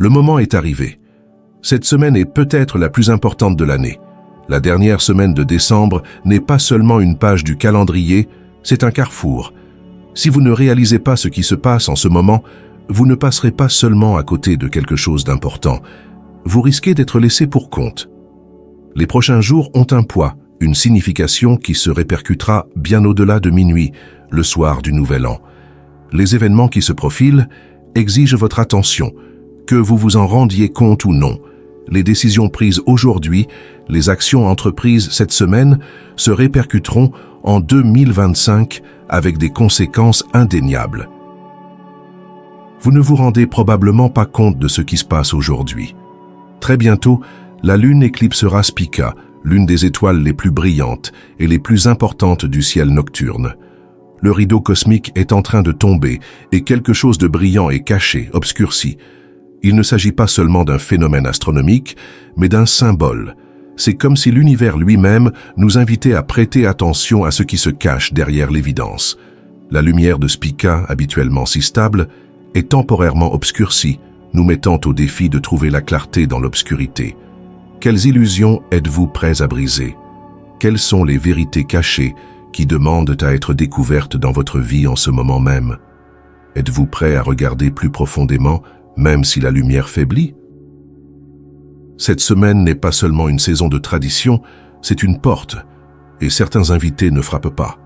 Le moment est arrivé. Cette semaine est peut-être la plus importante de l'année. La dernière semaine de décembre n'est pas seulement une page du calendrier, c'est un carrefour. Si vous ne réalisez pas ce qui se passe en ce moment, vous ne passerez pas seulement à côté de quelque chose d'important. Vous risquez d'être laissé pour compte. Les prochains jours ont un poids, une signification qui se répercutera bien au-delà de minuit, le soir du Nouvel An. Les événements qui se profilent exigent votre attention, que vous vous en rendiez compte ou non. Les décisions prises aujourd'hui, les actions entreprises cette semaine se répercuteront en 2025 avec des conséquences indéniables. Vous ne vous rendez probablement pas compte de ce qui se passe aujourd'hui. Très bientôt, la Lune éclipsera Spica, l'une des étoiles les plus brillantes et les plus importantes du ciel nocturne. Le rideau cosmique est en train de tomber et quelque chose de brillant est caché, obscurci. Il ne s'agit pas seulement d'un phénomène astronomique, mais d'un symbole. C'est comme si l'univers lui-même nous invitait à prêter attention à ce qui se cache derrière l'évidence. La lumière de Spica, habituellement si stable, est temporairement obscurcie, nous mettant au défi de trouver la clarté dans l'obscurité. Quelles illusions êtes-vous prêts à briser? Quelles sont les vérités cachées qui demandent à être découvertes dans votre vie en ce moment même? Êtes-vous prêt à regarder plus profondément, même si la lumière faiblit? Cette semaine n'est pas seulement une saison de tradition, c'est une porte, et certains invités ne frappent pas.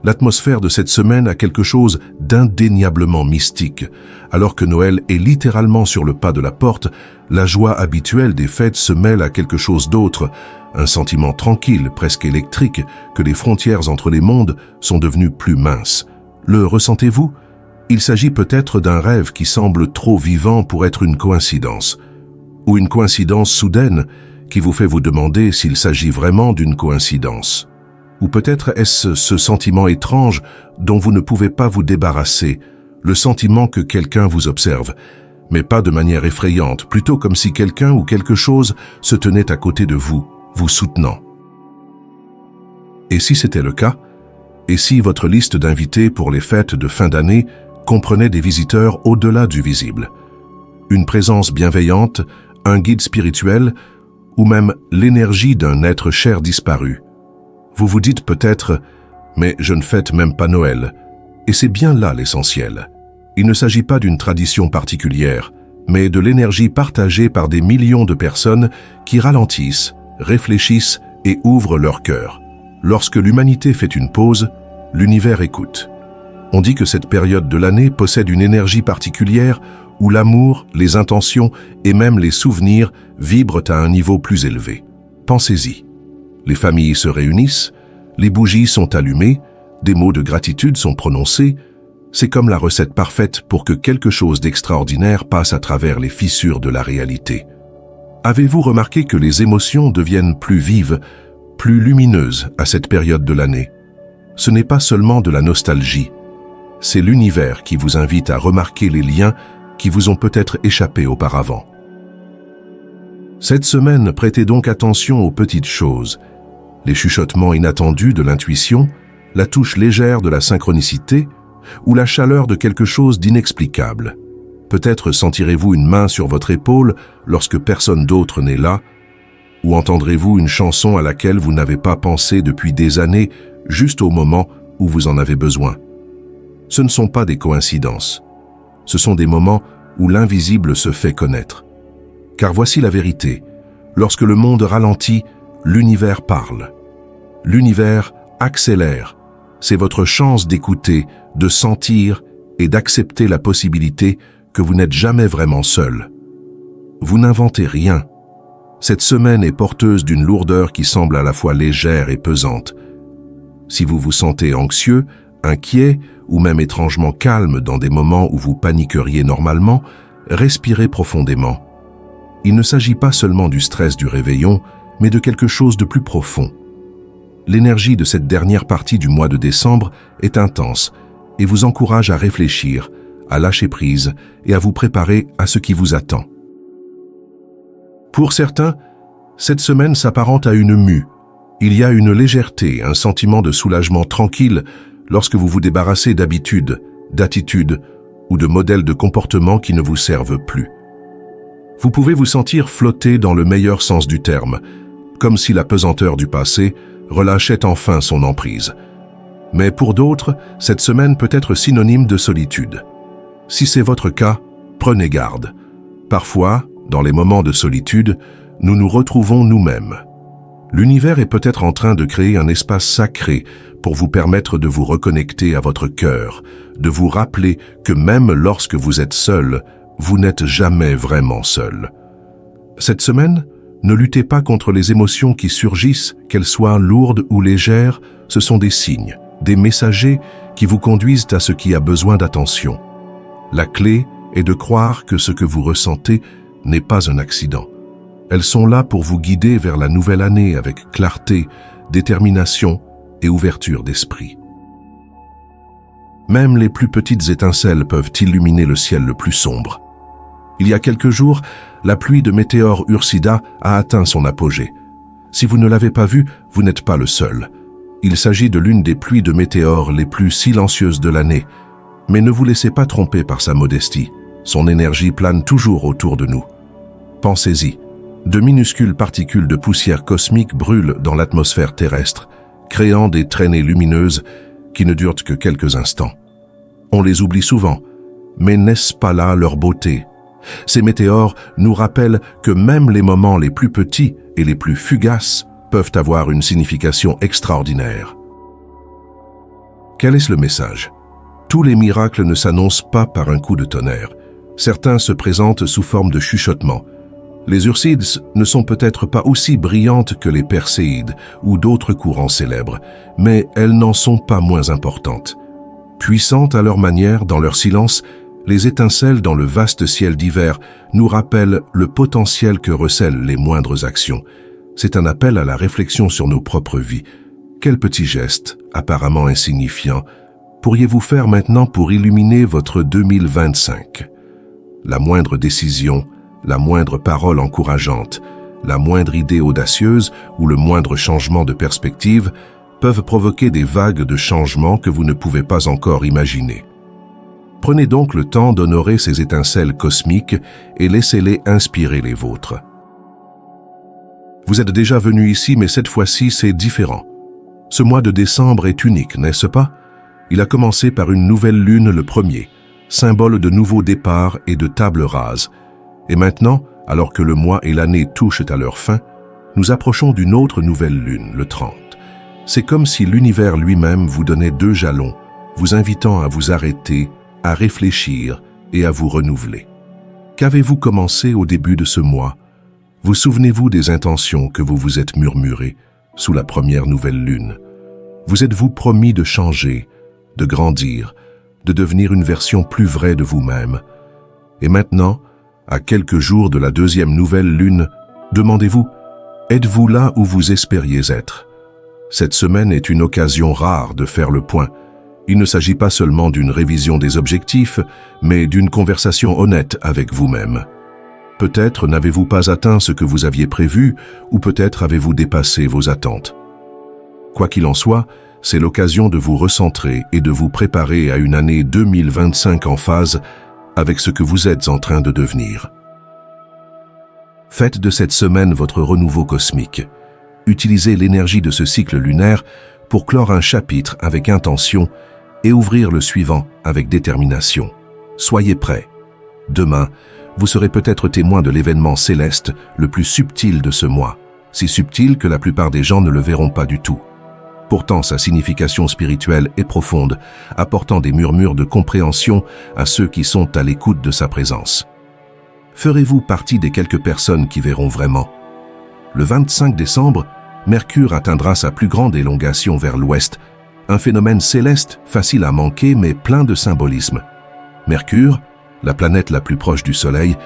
L'atmosphère de cette semaine a quelque chose d'indéniablement mystique. Alors que Noël est littéralement sur le pas de la porte, la joie habituelle des fêtes se mêle à quelque chose d'autre, un sentiment tranquille, presque électrique, que les frontières entre les mondes sont devenues plus minces. Le ressentez-vous? Il s'agit peut-être d'un rêve qui semble trop vivant pour être une coïncidence. Ou une coïncidence soudaine qui vous fait vous demander s'il s'agit vraiment d'une coïncidence. Ou peut-être est-ce ce sentiment étrange dont vous ne pouvez pas vous débarrasser, le sentiment que quelqu'un vous observe, mais pas de manière effrayante, plutôt comme si quelqu'un ou quelque chose se tenait à côté de vous, vous soutenant. Et si c'était le cas? Et si votre liste d'invités pour les fêtes de fin d'année comprenait des visiteurs au-delà du visible? Une présence bienveillante, un guide spirituel, ou même l'énergie d'un être cher disparu? Vous vous dites peut-être « mais je ne fête même pas Noël ». Et c'est bien là l'essentiel. Il ne s'agit pas d'une tradition particulière, mais de l'énergie partagée par des millions de personnes qui ralentissent, réfléchissent et ouvrent leur cœur. Lorsque l'humanité fait une pause, l'univers écoute. On dit que cette période de l'année possède une énergie particulière où l'amour, les intentions et même les souvenirs vibrent à un niveau plus élevé. Pensez-y. Les familles se réunissent, les bougies sont allumées, des mots de gratitude sont prononcés. C'est comme la recette parfaite pour que quelque chose d'extraordinaire passe à travers les fissures de la réalité. Avez-vous remarqué que les émotions deviennent plus vives, plus lumineuses à cette période de l'année? Ce n'est pas seulement de la nostalgie, c'est l'univers qui vous invite à remarquer les liens qui vous ont peut-être échappé auparavant. Cette semaine, prêtez donc attention aux petites choses. Les chuchotements inattendus de l'intuition, la touche légère de la synchronicité ou la chaleur de quelque chose d'inexplicable. Peut-être sentirez-vous une main sur votre épaule lorsque personne d'autre n'est là, ou entendrez-vous une chanson à laquelle vous n'avez pas pensé depuis des années, juste au moment où vous en avez besoin. Ce ne sont pas des coïncidences. Ce sont des moments où l'invisible se fait connaître. Car voici la vérité. Lorsque le monde ralentit, l'univers parle. L'univers accélère. C'est votre chance d'écouter, de sentir et d'accepter la possibilité que vous n'êtes jamais vraiment seul. Vous n'inventez rien. Cette semaine est porteuse d'une lourdeur qui semble à la fois légère et pesante. Si vous vous sentez anxieux, inquiet ou même étrangement calme dans des moments où vous paniqueriez normalement, respirez profondément. Il ne s'agit pas seulement du stress du réveillon, mais de quelque chose de plus profond. L'énergie de cette dernière partie du mois de décembre est intense et vous encourage à réfléchir, à lâcher prise et à vous préparer à ce qui vous attend. Pour certains, cette semaine s'apparente à une mue. Il y a une légèreté, un sentiment de soulagement tranquille lorsque vous vous débarrassez d'habitudes, d'attitudes ou de modèles de comportement qui ne vous servent plus. Vous pouvez vous sentir flotter dans le meilleur sens du terme, comme si la pesanteur du passé relâchait enfin son emprise. Mais pour d'autres, cette semaine peut être synonyme de solitude. Si c'est votre cas, prenez garde. Parfois, dans les moments de solitude, nous nous retrouvons nous-mêmes. L'univers est peut-être en train de créer un espace sacré pour vous permettre de vous reconnecter à votre cœur, de vous rappeler que même lorsque vous êtes seul, vous n'êtes jamais vraiment seul. Cette semaine, ne luttez pas contre les émotions qui surgissent, qu'elles soient lourdes ou légères, ce sont des signes, des messagers qui vous conduisent à ce qui a besoin d'attention. La clé est de croire que ce que vous ressentez n'est pas un accident. Elles sont là pour vous guider vers la nouvelle année avec clarté, détermination et ouverture d'esprit. Même les plus petites étincelles peuvent illuminer le ciel le plus sombre. Il y a quelques jours, la pluie de météores Ursida a atteint son apogée. Si vous ne l'avez pas vue, vous n'êtes pas le seul. Il s'agit de l'une des pluies de météores les plus silencieuses de l'année. Mais ne vous laissez pas tromper par sa modestie. Son énergie plane toujours autour de nous. Pensez-y. De minuscules particules de poussière cosmique brûlent dans l'atmosphère terrestre, créant des traînées lumineuses qui ne durent que quelques instants. On les oublie souvent, mais n'est-ce pas là leur beauté? Ces météores nous rappellent que même les moments les plus petits et les plus fugaces peuvent avoir une signification extraordinaire. Quel est le message? Tous les miracles ne s'annoncent pas par un coup de tonnerre. Certains se présentent sous forme de chuchotements. Les Ursides ne sont peut-être pas aussi brillantes que les Perséides ou d'autres courants célèbres, mais elles n'en sont pas moins importantes. Puissantes à leur manière, dans leur silence, les étincelles dans le vaste ciel d'hiver nous rappellent le potentiel que recèlent les moindres actions. C'est un appel à la réflexion sur nos propres vies. Quel petit geste, apparemment insignifiant, pourriez-vous faire maintenant pour illuminer votre 2025? La moindre décision, la moindre parole encourageante, la moindre idée audacieuse ou le moindre changement de perspective peuvent provoquer des vagues de changements que vous ne pouvez pas encore imaginer. Prenez donc le temps d'honorer ces étincelles cosmiques et laissez-les inspirer les vôtres. Vous êtes déjà venu ici, mais cette fois-ci, c'est différent. Ce mois de décembre est unique, n'est-ce pas? Il a commencé par une nouvelle lune le 1er, symbole de nouveaux départs et de table rase. Et maintenant, alors que le mois et l'année touchent à leur fin, nous approchons d'une autre nouvelle lune, le 30. C'est comme si l'univers lui-même vous donnait 2 jalons, vous invitant à vous arrêter, à réfléchir et à vous renouveler. Qu'avez-vous commencé au début de ce mois? Vous souvenez-vous des intentions que vous vous êtes murmurées sous la première nouvelle lune? Vous êtes-vous promis de changer, de grandir, de devenir une version plus vraie de vous-même? Et maintenant, à quelques jours de la 2e nouvelle lune, demandez-vous, êtes-vous là où vous espériez être? Cette semaine est une occasion rare de faire le point. Il ne s'agit pas seulement d'une révision des objectifs, mais d'une conversation honnête avec vous-même. Peut-être n'avez-vous pas atteint ce que vous aviez prévu, ou peut-être avez-vous dépassé vos attentes. Quoi qu'il en soit, c'est l'occasion de vous recentrer et de vous préparer à une année 2025 en phase avec ce que vous êtes en train de devenir. Faites de cette semaine votre renouveau cosmique. Utilisez l'énergie de ce cycle lunaire pour clore un chapitre avec intention et ouvrir le suivant avec détermination. Soyez prêts. Demain, vous serez peut-être témoin de l'événement céleste le plus subtil de ce mois, si subtil que la plupart des gens ne le verront pas du tout. Pourtant, sa signification spirituelle est profonde, apportant des murmures de compréhension à ceux qui sont à l'écoute de sa présence. Ferez-vous partie des quelques personnes qui verront vraiment? Le 25 décembre, Mercure atteindra sa plus grande élongation vers l'ouest, un phénomène céleste facile à manquer mais plein de symbolisme. Mercure, la planète la plus proche du Soleil,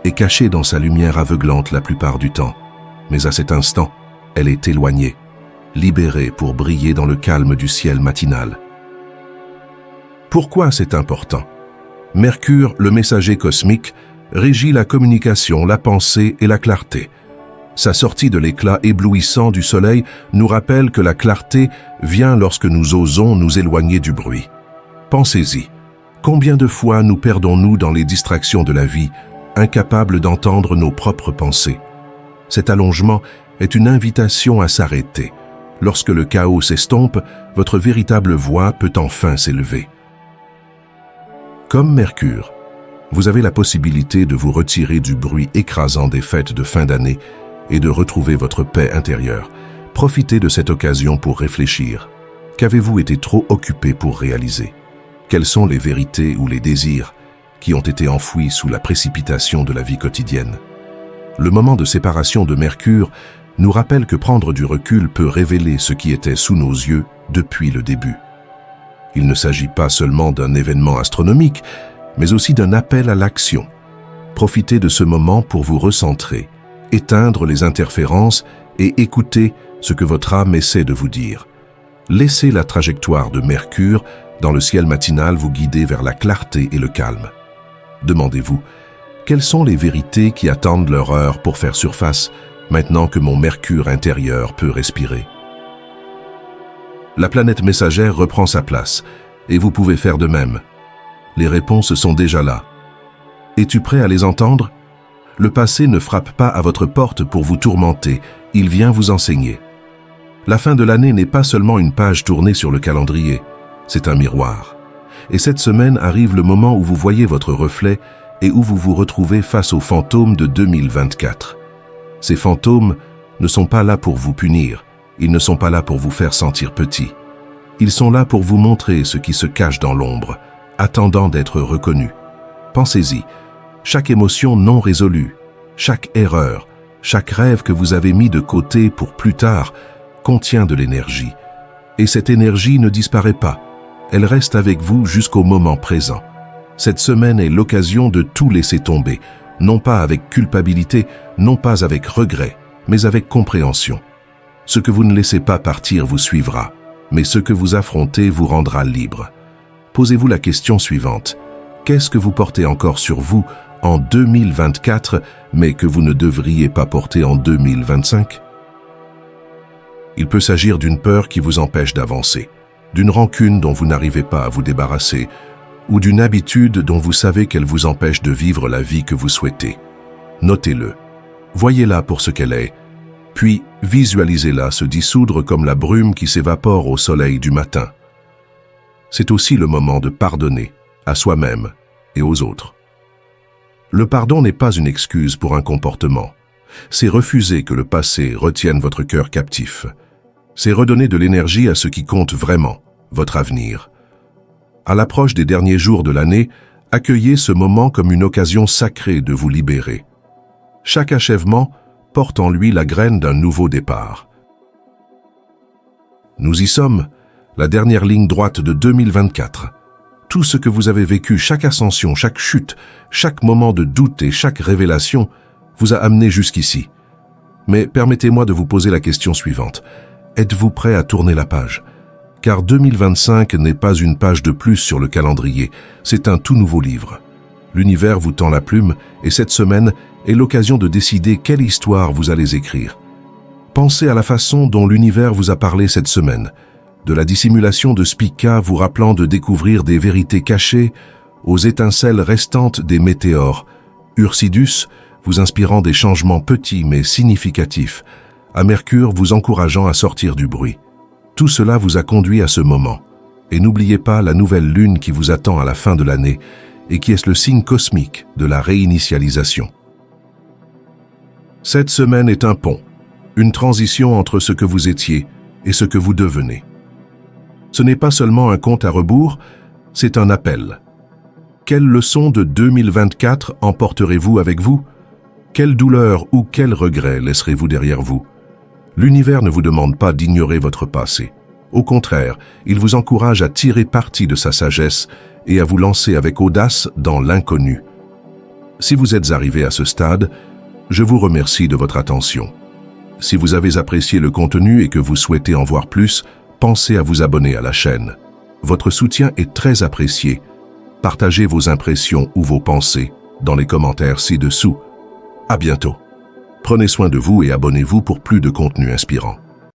est cachée dans sa lumière aveuglante la plupart du temps. Mais à cet instant, elle est éloignée, libérée pour briller dans le calme du ciel matinal. Pourquoi c'est important? Mercure, le messager cosmique, régit la communication, la pensée et la clarté. Sa sortie de l'éclat éblouissant du soleil nous rappelle que la clarté vient lorsque nous osons nous éloigner du bruit. Pensez-y, combien de fois nous perdons-nous dans les distractions de la vie, incapables d'entendre nos propres pensées. Cet allongement est une invitation à s'arrêter. Lorsque le chaos s'estompe, votre véritable voix peut enfin s'élever. Comme Mercure, vous avez la possibilité de vous retirer du bruit écrasant des fêtes de fin d'année et de retrouver votre paix intérieure. Profitez de cette occasion pour réfléchir. Qu'avez-vous été trop occupé pour réaliser? Quelles sont les vérités ou les désirs qui ont été enfouis sous la précipitation de la vie quotidienne? Le moment de séparation de Mercure nous rappelle que prendre du recul peut révéler ce qui était sous nos yeux depuis le début. Il ne s'agit pas seulement d'un événement astronomique, mais aussi d'un appel à l'action. Profitez de ce moment pour vous recentrer, éteindre les interférences et écouter ce que votre âme essaie de vous dire. Laissez la trajectoire de Mercure dans le ciel matinal vous guider vers la clarté et le calme. Demandez-vous, quelles sont les vérités qui attendent leur heure pour faire surface maintenant que mon Mercure intérieur peut respirer? La planète messagère reprend sa place et vous pouvez faire de même. Les réponses sont déjà là. Es-tu prêt à les entendre? Le passé ne frappe pas à votre porte pour vous tourmenter, il vient vous enseigner. La fin de l'année n'est pas seulement une page tournée sur le calendrier, c'est un miroir. Et cette semaine arrive le moment où vous voyez votre reflet et où vous vous retrouvez face aux fantômes de 2024. Ces fantômes ne sont pas là pour vous punir, ils ne sont pas là pour vous faire sentir petit. Ils sont là pour vous montrer ce qui se cache dans l'ombre, attendant d'être reconnu. Pensez-y, chaque émotion non résolue, chaque erreur, chaque rêve que vous avez mis de côté pour plus tard contient de l'énergie. Et cette énergie ne disparaît pas, elle reste avec vous jusqu'au moment présent. Cette semaine est l'occasion de tout laisser tomber, non pas avec culpabilité, non pas avec regret, mais avec compréhension. Ce que vous ne laissez pas partir vous suivra, mais ce que vous affrontez vous rendra libre. Posez-vous la question suivante. Qu'est-ce que vous portez encore sur vous en 2024, mais que vous ne devriez pas porter en 2025? Il peut s'agir d'une peur qui vous empêche d'avancer, d'une rancune dont vous n'arrivez pas à vous débarrasser, ou d'une habitude dont vous savez qu'elle vous empêche de vivre la vie que vous souhaitez. Notez-le, voyez-la pour ce qu'elle est, puis visualisez-la se dissoudre comme la brume qui s'évapore au soleil du matin. C'est aussi le moment de pardonner à soi-même et aux autres. Le pardon n'est pas une excuse pour un comportement. C'est refuser que le passé retienne votre cœur captif. C'est redonner de l'énergie à ce qui compte vraiment, votre avenir. À l'approche des derniers jours de l'année, accueillez ce moment comme une occasion sacrée de vous libérer. Chaque achèvement porte en lui la graine d'un nouveau départ. Nous y sommes, la dernière ligne droite de 2024. Tout ce que vous avez vécu, chaque ascension, chaque chute, chaque moment de doute et chaque révélation vous a amené jusqu'ici. Mais permettez-moi de vous poser la question suivante. Êtes-vous prêt à tourner la page? Car 2025 n'est pas une page de plus sur le calendrier, c'est un tout nouveau livre. L'univers vous tend la plume et cette semaine est l'occasion de décider quelle histoire vous allez écrire. Pensez à la façon dont l'univers vous a parlé cette semaine, de la dissimulation de Spica vous rappelant de découvrir des vérités cachées, aux étincelles restantes des météores, Ursidus vous inspirant des changements petits mais significatifs, à Mercure vous encourageant à sortir du bruit. Tout cela vous a conduit à ce moment. Et n'oubliez pas la nouvelle lune qui vous attend à la fin de l'année et qui est le signe cosmique de la réinitialisation. Cette semaine est un pont, une transition entre ce que vous étiez et ce que vous devenez. Ce n'est pas seulement un compte à rebours, c'est un appel. Quelle leçon de 2024 emporterez-vous avec vous? Quelle douleur ou quel regret laisserez-vous derrière vous? L'univers ne vous demande pas d'ignorer votre passé. Au contraire, il vous encourage à tirer parti de sa sagesse et à vous lancer avec audace dans l'inconnu. Si vous êtes arrivé à ce stade, je vous remercie de votre attention. Si vous avez apprécié le contenu et que vous souhaitez en voir plus, pensez à vous abonner à la chaîne. Votre soutien est très apprécié. Partagez vos impressions ou vos pensées dans les commentaires ci-dessous. À bientôt. Prenez soin de vous et abonnez-vous pour plus de contenu inspirant.